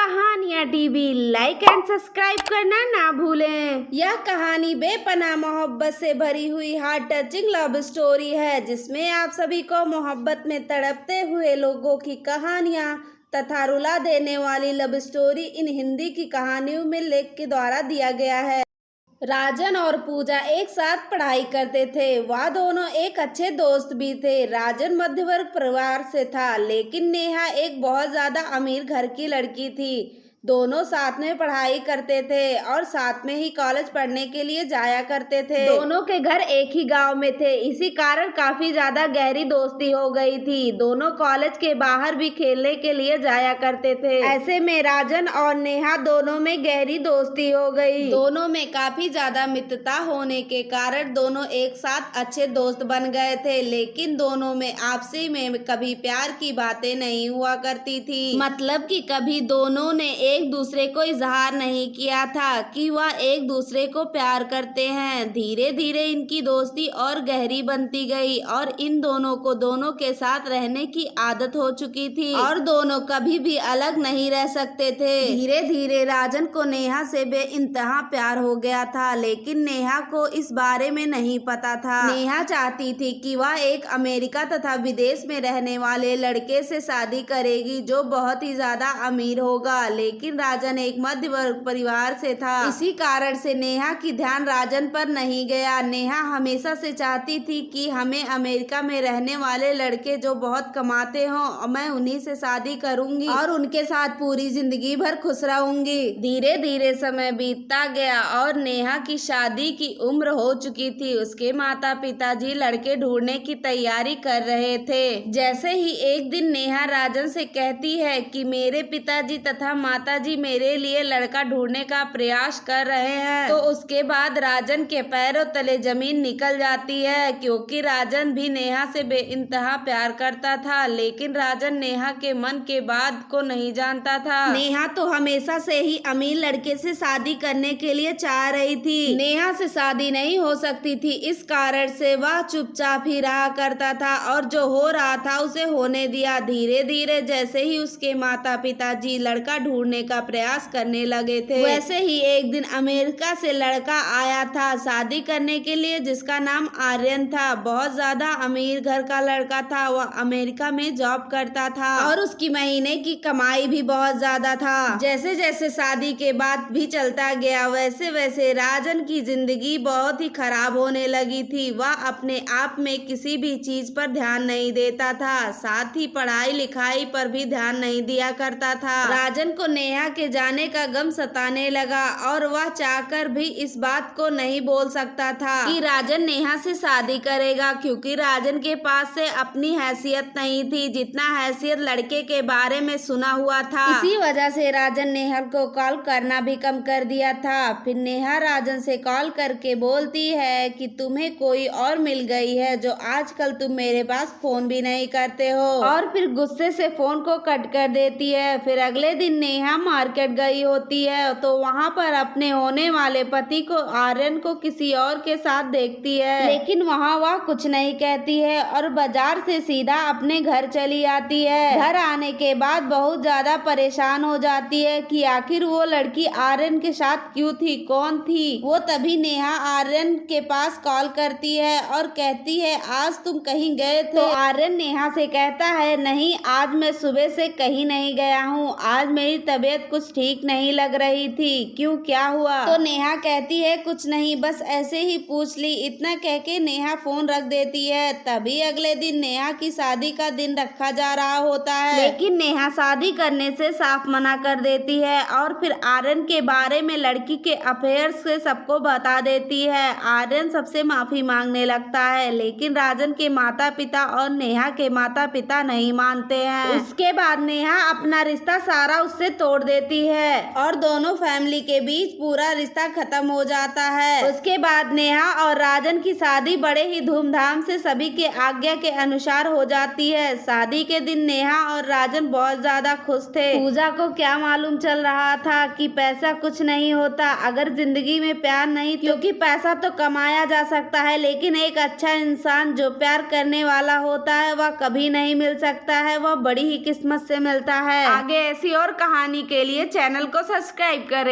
कहानियाँ TV like and subscribe करना ना भूलें। यह कहानी बेपनाह मोहब्बत से भरी हुई हार्ट टचिंग लव स्टोरी है, जिसमें आप सभी को मोहब्बत में तड़पते हुए लोगों की कहानियाँ तथा रुला देने वाली लव स्टोरी इन हिंदी की कहानियों में लेख के द्वारा दिया गया है। राजन और पूजा एक साथ पढ़ाई करते थे। वह दोनों एक अच्छे दोस्त भी थे। राजन मध्यवर्ग परिवार से था, लेकिन नेहा एक बहुत ज्यादा अमीर घर की लड़की थी। दोनों साथ में पढ़ाई करते थे और साथ में ही कॉलेज पढ़ने के लिए जाया करते थे। दोनों के घर एक ही गांव में थे, इसी कारण काफी ज्यादा गहरी दोस्ती हो गई थी। दोनों कॉलेज के बाहर भी खेलने के लिए जाया करते थे। ऐसे में राजन और नेहा दोनों में गहरी दोस्ती हो गई। दोनों में काफी ज्यादा मित्रता होने के कारण दोनों एक साथ अच्छे दोस्त बन गए थे, लेकिन दोनों में आपसी में कभी प्यार की बातें नहीं हुआ करती थी। मतलब कि कभी दोनों ने एक दूसरे को इजहार नहीं किया था कि वह एक दूसरे को प्यार करते हैं। धीरे धीरे इनकी दोस्ती और गहरी बनती गई और इन दोनों को दोनों के साथ रहने की आदत हो चुकी थी और दोनों कभी भी अलग नहीं रह सकते थे। धीरे धीरे राजन को नेहा से बेइंतहा प्यार हो गया था, लेकिन नेहा को इस बारे में नहीं पता था। नेहा चाहती थी कि वह एक अमेरिका तथा विदेश में रहने वाले लड़के से शादी करेगी जो बहुत ही ज्यादा अमीर होगा, लेकिन राजन एक मध्य वर्ग परिवार से था। इसी कारण से नेहा की ध्यान राजन पर नहीं गया। नेहा हमेशा से चाहती थी कि हमें अमेरिका में रहने वाले लड़के जो बहुत कमाते हों, मैं उन्हीं से शादी करूंगी और उनके साथ पूरी जिंदगी भर खुश रहूंगी। धीरे धीरे समय बीतता गया और नेहा की शादी की उम्र हो चुकी थी। उसके माता पिताजी लड़के ढूंढने की तैयारी कर रहे थे। जैसे ही एक दिन नेहा राजन से कहती है कि मेरे पिताजी तथा माताजी मेरे लिए लड़का ढूंढने का प्रयास कर रहे हैं, तो उसके बाद राजन के पैरों तले जमीन निकल जाती है, क्योंकि राजन भी नेहा से बेइंतहा प्यार करता था। लेकिन राजन नेहा के मन के बात को नहीं जानता था। नेहा तो हमेशा से ही अमीर लड़के से शादी करने के लिए चाह रही थी। नेहा से शादी नहीं हो सकती थी, इस कारण से वह चुपचाप ही रहा करता था और जो हो रहा था उसे होने दिया। धीरे धीरे जैसे ही उसके माता पिताजी लड़का ढूंढने का प्रयास करने लगे थे, वैसे ही एक दिन अमेरिका से लड़का आया था शादी करने के लिए, जिसका नाम आर्यन था। बहुत ज्यादा अमीर घर का लड़का था। वह अमेरिका में जॉब करता था और उसकी महीने की कमाई भी बहुत ज्यादा था। जैसे जैसे शादी के बाद भी चलता गया, वैसे वैसे राजन की जिंदगी बहुत ही खराब होने लगी थी। वह अपने आप में किसी भी चीज पर ध्यान नहीं देता था, साथ ही पढ़ाई लिखाई पर भी ध्यान नहीं दिया करता था। राजन को नेहा के जाने का गम सताने लगा और वह चाहकर भी इस बात को नहीं बोल सकता था कि राजन नेहा से शादी करेगा, क्योंकि राजन के पास से अपनी हैसियत नहीं थी जितना हैसियत लड़के के बारे में सुना हुआ था। इसी वजह से राजन नेहा को कॉल करना भी कम कर दिया था। फिर नेहा राजन से कॉल करके बोलती है कि तुम्हें कोई और मिल गई है जो आजकल तुम मेरे पास फोन भी नहीं करते हो, और फिर गुस्से से फोन को कट कर देती है। फिर अगले दिन नेहा मार्केट गई होती है तो वहां पर अपने होने वाले पति को आर्यन को किसी और के साथ देखती है, लेकिन वहां वह कुछ नहीं कहती है और बाजार से सीधा अपने घर चली आती है। घर आने के बाद बहुत ज्यादा परेशान हो जाती है कि आखिर वो लड़की आर्यन के साथ क्यों थी, कौन थी वो। तभी नेहा आर्यन के पास कॉल करती है और कहती है आज तुम कहीं गए थे। तो आर्यन नेहा से कहता है नहीं, आज मैं सुबह से कहीं नहीं गया हूँ, आज मेरी तबीयत कुछ ठीक नहीं लग रही थी। क्यों, क्या हुआ? तो नेहा कहती है कुछ नहीं, बस ऐसे ही पूछ ली। इतना कह के नेहा फोन रख देती है। तभी अगले दिन नेहा की शादी का दिन रखा जा रहा होता है, लेकिन नेहा शादी करने से साफ मना कर देती है और फिर आर्यन के बारे में लड़की के अफेयर्स से सबको बता देती है। आर्यन सबसे माफी मांगने लगता है, लेकिन राजन के माता पिता और नेहा के माता पिता नहीं मानते हैं। उसके बाद नेहा अपना रिश्ता सारा उससे तोड़ देती है और दोनों फैमिली के बीच पूरा रिश्ता खत्म हो जाता है। उसके बाद नेहा और राजन की शादी बड़े ही धूमधाम से सभी के आज्ञा के अनुसार हो जाती है। शादी के दिन नेहा और राजन बहुत ज्यादा खुश थे। पूजा को क्या मालूम चल रहा था कि पैसा कुछ नहीं होता अगर जिंदगी में प्यार नहीं, क्योंकि पैसा तो कमाया जा सकता है, लेकिन एक अच्छा इंसान जो प्यार करने वाला होता है वह कभी नहीं मिल सकता है, वह बड़ी ही किस्मत से मिलता है। आगे ऐसी और कहानी के लिए चैनल को सब्सक्राइब करें।